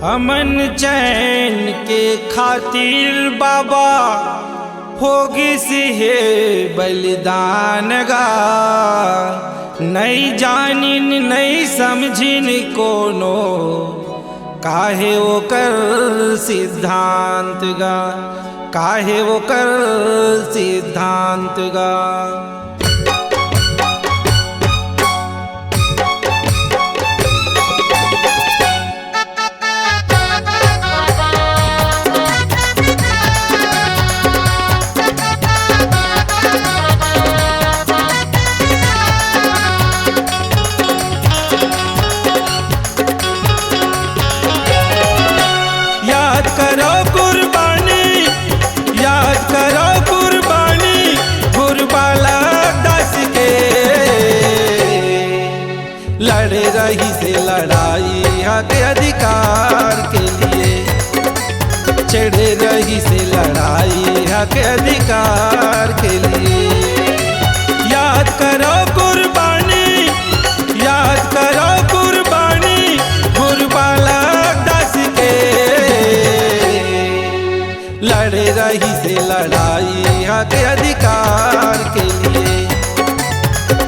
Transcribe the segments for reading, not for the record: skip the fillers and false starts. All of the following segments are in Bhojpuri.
अमन चैन के खातिर बाबा होगी सिहे बलिदान गा। नहीं जानिन नहीं समझिन कोनो काहे वो कर सिद्धांत गा, काहे वो कर सिद्धांत गा। याद करो कुर्बानी गुरबाला दास के। लड़े रही से लड़ाई हक अधिकार के लिए, चढ़े रही से लड़ाई हक अधिकार के लिए। याद करो कुर्बानी गुरबाला दास के। लड़े रही से लड़ाई हक अधिकार के लिए,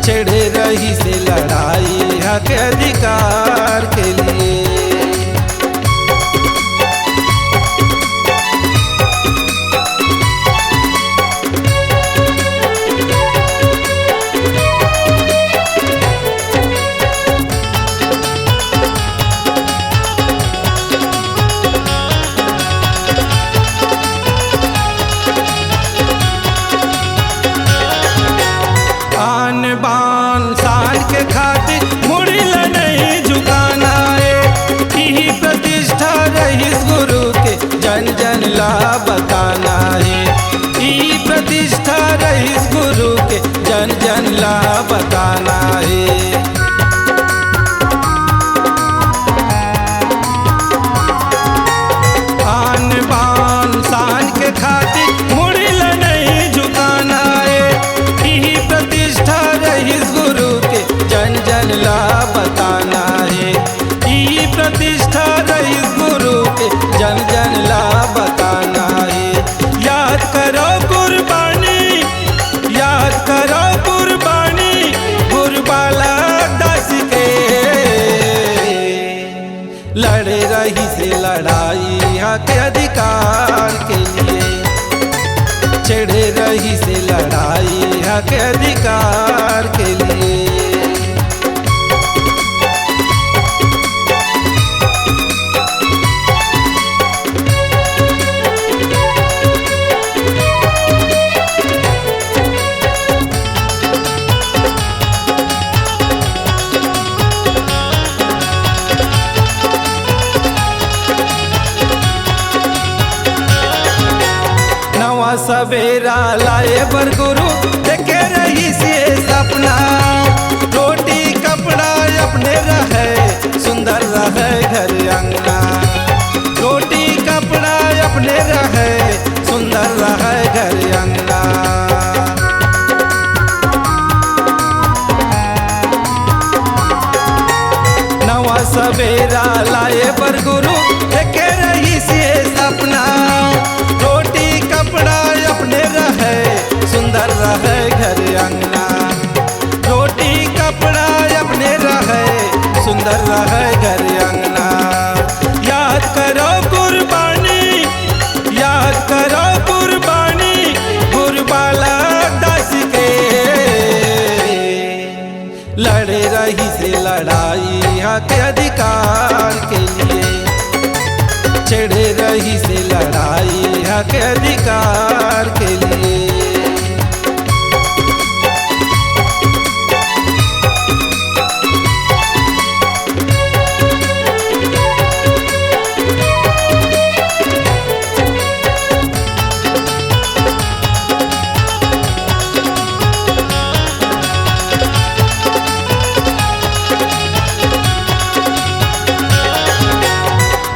चढ़े रही से लड़ाई हक अधिकार के लिए। आन बान शान के खातिर मुड़िल नहीं झुकाना है। यही प्रतिष्ठा रही गुरु के जन जन ला बताना है। यही प्रतिष्ठा रही गुरु के जन जन ला बताना है। आन बान शान के खातिर मुड़िल नहीं झुकाना है। यही प्रतिष्ठा रही गुरु के जन जन ला बताना है। यही प्रतिष्ठा रही गुरु के जन जन ला बताना है। याद करो कुर्बानी गुरबाला दास के। लड़े रही से लड़ाई हक अधिकार के लिए, चढ़े रही से लड़ाई हक अधिकार के लिए। नवा सवेरा लाए बर गुरु देखे रही से सपना। रोटी कपड़ा अपने रहे सुंदर रहे घर अंगना। रोटी कपड़ा अपने रहे सुंदर रहे घर अंगना। नवा सवेरा लाए बर गुरु देखे रही से सपना। रोटी कपड़ा अपने रहे सुंदर रहे घर अंगना। रोटी कपड़ा अपने रहे सुंदर रहे घर अंगना। याद करो कुर्बानी गुरबाला दास के। लड़े रही से लड़ाई हक अधिकार के लिए, चढ़े रही से लड़ाई हक अधिकार के लिए।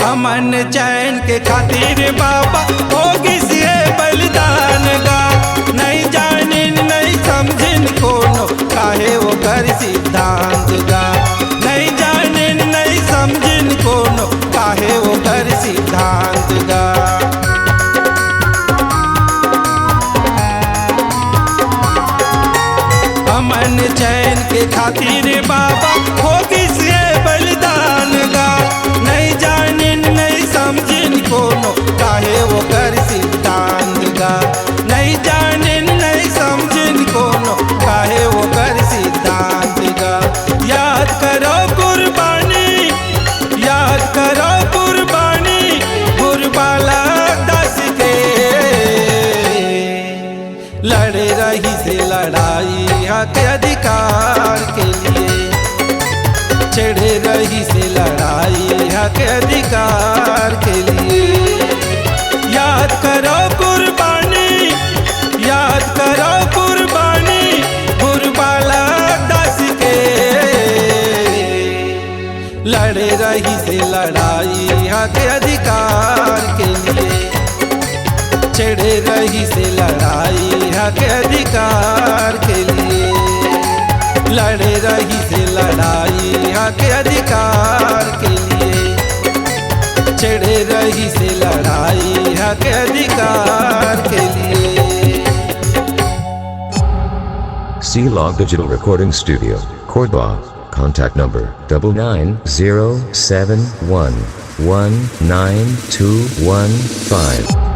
अमन चैन के खातिर बाबा होगी सिए बलिदान गा। नहीं जानिन नहीं समझिन कोनो काहे वो कर सिद्धांत गा। नहीं जानिन नहीं समझिन कोनो काहे वो कर छिड़े रही से लड़ाई हक अधिकार के लिए। याद करो कुर्बानी, याद करो कुर्बानी गुरबाला दास के, लड़े रही से लड़ाई हक अधिकार के लिए। छिड़े रही से लड़ाई हक अधिकार के लिए, लड़े रही से लड़ाई हक अधिकार के लिए। छिड़े रही से लड़ाई हक अधिकार के लिए। C-Log Digital Recording Studio, Cordoba. Contact number 99071192115.